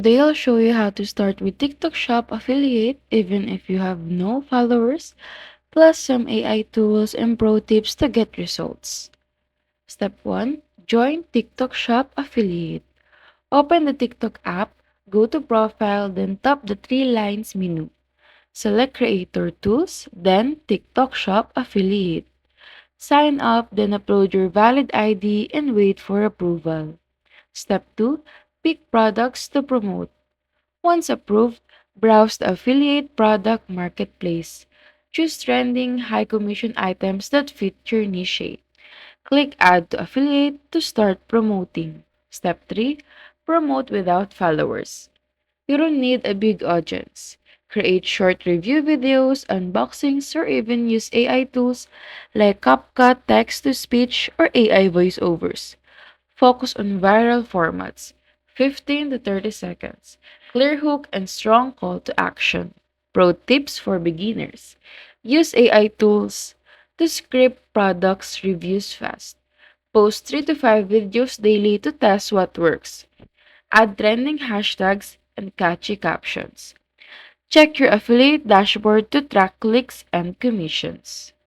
Today I'll show you how to start with TikTok Shop affiliate even if you have no followers, plus some AI tools and pro tips to get results. Step 1. Join TikTok Shop affiliate. Open the TikTok app, go to profile, then tap the three lines menu. Select Creator Tools, then TikTok Shop affiliate. Sign up, then upload your valid ID and wait for approval. Step 2. Pick products to promote. Once approved, browse the affiliate product marketplace. Choose trending, high commission items that fit your niche. Click Add to Affiliate to start promoting. Step 3. Promote without followers. You don't need a big audience. Create short review videos, unboxings, or even use AI tools like CapCut, text to speech, or AI voiceovers. Focus on viral formats, 15 to 30 seconds, clear hook, and strong call to action. Pro tips for beginners. Use AI tools to script products reviews fast. Post 3 to 5 videos daily to test what works. Add trending hashtags and catchy captions. Check your affiliate dashboard to track clicks and commissions.